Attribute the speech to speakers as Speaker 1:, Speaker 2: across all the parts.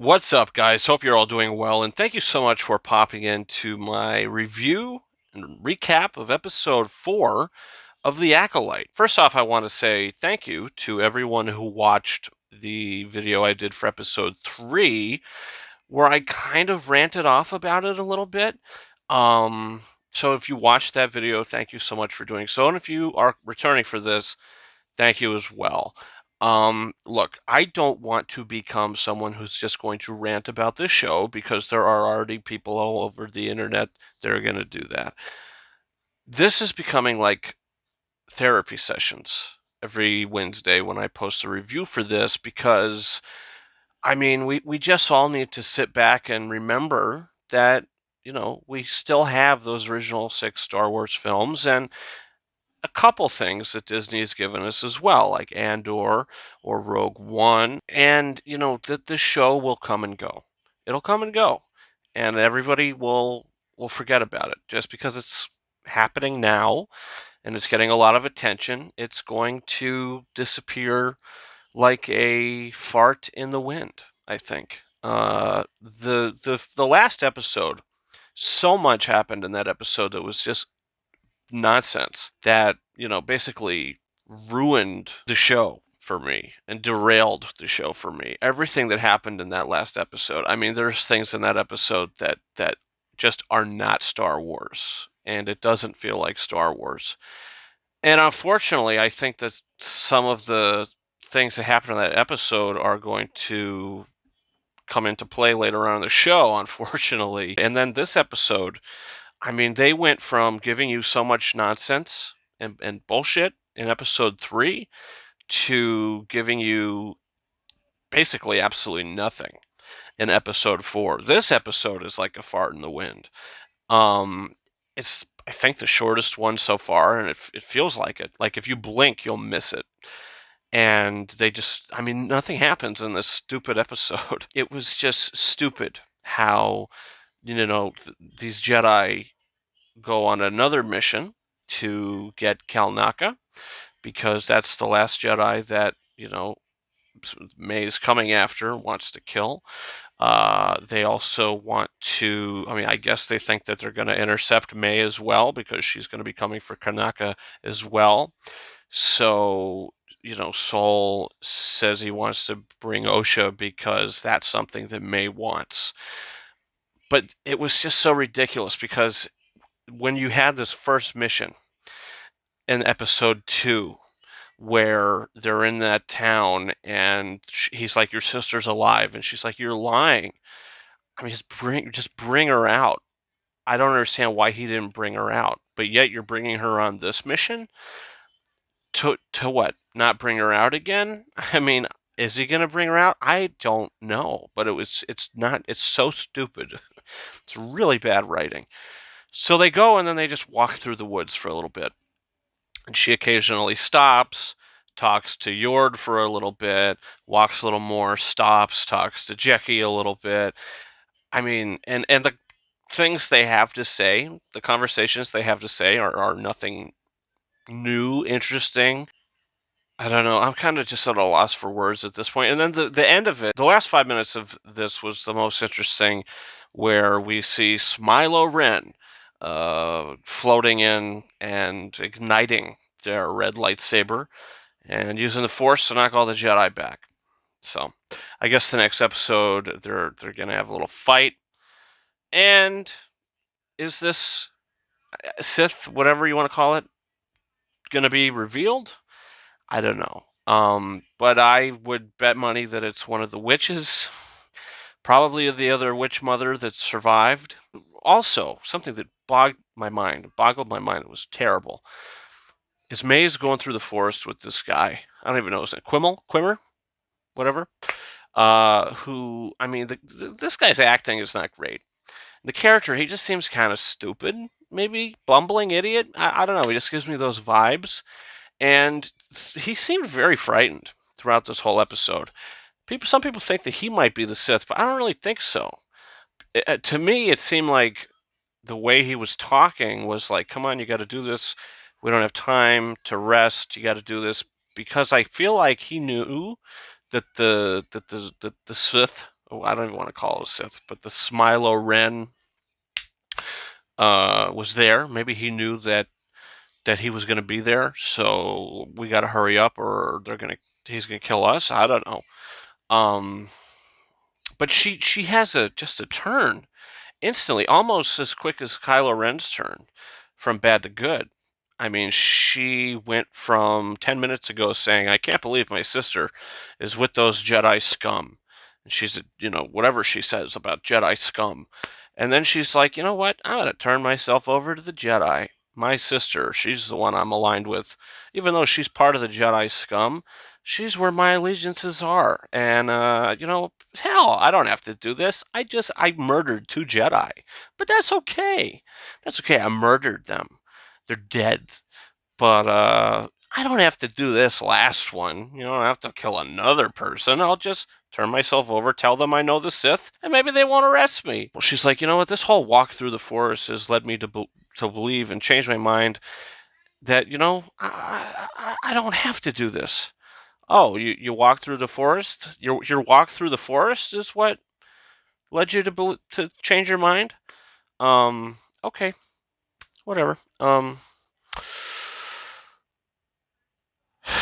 Speaker 1: What's up, guys? Hope you're all doing well, and thank you so much for popping into my review and recap of episode 4 of The Acolyte. First off, I want to say thank you to everyone who watched the video I did for episode 3, where I kind of ranted off about it a little bit. So if you watched that video, thank you so much for doing so, and if you are returning for this, thank you as well. Look, I don't want to become someone who's just going to rant about this show because there are already people all over the internet that are going to do that. This is becoming like therapy sessions every Wednesday when I post a review for this because, we just all need to sit back and remember that, we still have those original 6 Star Wars films, and a couple things that Disney has given us as well, like Andor or Rogue One, and that this show will come and go. It'll come and go, and everybody will forget about it just because it's happening now and it's getting a lot of attention. It's going to disappear like a fart in the wind, I think. The last episode, so much happened in that episode that was just nonsense that, basically ruined the show for me and derailed the show for me. Everything that happened in that last episode. There's things in that episode that just are not Star Wars, and it doesn't feel like Star Wars. And unfortunately, I think that some of the things that happened in that episode are going to come into play later on in the show, unfortunately. And then this episode, they went from giving you so much nonsense and bullshit in episode 3 to giving you basically absolutely nothing in episode 4. This episode is like a fart in the wind. Um, it's, I think, the shortest one so far, and it feels like it. Like, if you blink, you'll miss it. And nothing happens in this stupid episode. It was just stupid how, these Jedi go on another mission to get Kalnaka because that's the last Jedi that, May's coming after, wants to kill. They also want to, I guess they think that they're going to intercept May as well because she's going to be coming for Kanaka as well. So, Saul says he wants to bring Osha because that's something that May wants. But it was just so ridiculous because when you had this first mission in episode 2 where they're in that town and he's like, your sister's alive, and she's like, you're lying. Just bring her out. I don't understand why he didn't bring her out, but yet you're bringing her on this mission to what, not bring her out again? Is he gonna bring her out? I don't know, but it's so stupid. It's really bad writing. So they go and then they just walk through the woods for a little bit. And she occasionally stops, talks to Yord for a little bit, walks a little more, stops, talks to Jecki a little bit. And the things they have to say, the conversations they have to say are nothing new, interesting. I don't know. I'm kind of just at a loss for words at this point. And then the end of it, the last 5 minutes of this was the most interesting, where we see Smilo Ren floating in and igniting their red lightsaber and using the Force to knock all the Jedi back. So, I guess the next episode they're gonna have a little fight. And is this Sith, whatever you want to call it, gonna be revealed? I don't know. But I would bet money that it's one of the witches, probably the other witch mother that survived. Also, something that boggled my mind, it was terrible, is May's going through the forest with this guy. I don't even know his name. Quimmer? Whatever. This guy's acting is not great. The character, he just seems kind of stupid, maybe bumbling idiot. I don't know. He just gives me those vibes. And he seemed very frightened throughout this whole episode. Some people think that he might be the Sith, but I don't really think so. To me, it seemed like the way he was talking was like, "Come on, you got to do this. We don't have time to rest. You got to do this." Because I feel like he knew that the Sith I don't even want to call it a Sith, but the Smilo Ren was there. Maybe he knew that he was going to be there, so we got to hurry up, or he's gonna kill us. I don't know. Um, but she has just a turn instantly, almost as quick as Kylo Ren's turn from bad to good. I mean, she went from 10 minutes ago saying, I can't believe my sister is with those Jedi scum. And she's, whatever she says about Jedi scum. And then she's like, you know what? I'm going to turn myself over to the Jedi. My sister, she's the one I'm aligned with. Even though she's part of the Jedi scum, she's where my allegiances are. And, hell, I don't have to do this. I murdered 2 Jedi. But that's okay. That's okay. I murdered them. They're dead. But I don't have to do this last one. I don't have to kill another person. I'll just turn myself over, tell them I know the Sith, and maybe they won't arrest me. Well, she's like, you know what? This whole walk through the forest has led me to believe and change my mind that, I don't have to do this. Oh, you walk through the forest? Your walk through the forest is what led you to change your mind? Okay, whatever.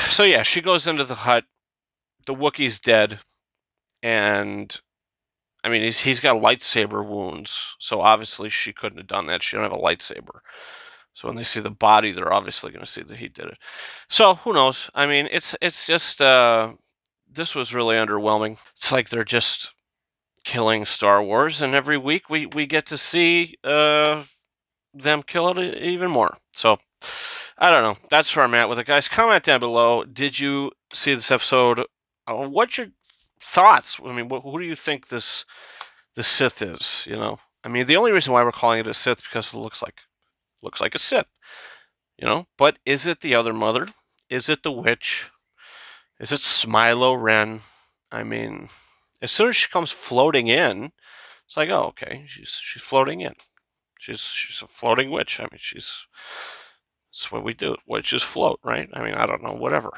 Speaker 1: So yeah, she goes into the hut. The Wookiee's dead, and I mean he's got lightsaber wounds, so obviously she couldn't have done that. She don't have a lightsaber. So when they see the body, they're obviously going to see that he did it. So who knows? I mean, it's just this was really underwhelming. It's like they're just killing Star Wars, and every week we get to see them kill it even more. So I don't know. That's where I'm at with it, guys. Comment down below. Did you see this episode? What's your thoughts? I mean, who do you think the Sith is? I mean, the only reason why we're calling it a Sith is because it looks like a Sith. But is it the other mother? Is it the witch? Is it Smilo Ren? I mean, as soon as she comes floating in, it's like, oh, okay, she's floating in. She's a floating witch. I mean, that's what we do. Witches float, right? I mean, I don't know, whatever.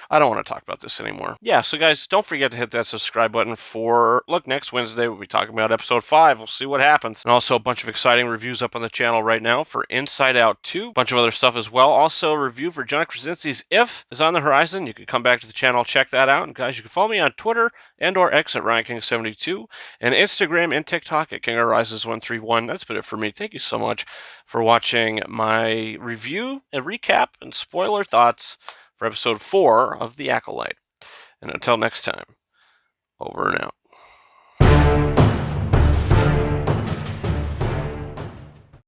Speaker 1: I don't want to talk about this anymore. Yeah, so guys, don't forget to hit that subscribe button look, next Wednesday we'll be talking about episode 5. We'll see what happens. And also a bunch of exciting reviews up on the channel right now for Inside Out 2. A bunch of other stuff as well. Also a review for John Krasinski's If is on the horizon. You can come back to the channel, check that out. And guys, you can follow me on Twitter and or X at RyanKing72 and Instagram and TikTok at KingRises131. That's been it for me. Thank you so much for watching my review and recap and spoiler thoughts for episode 4 of The Acolyte. And until next time, over and out.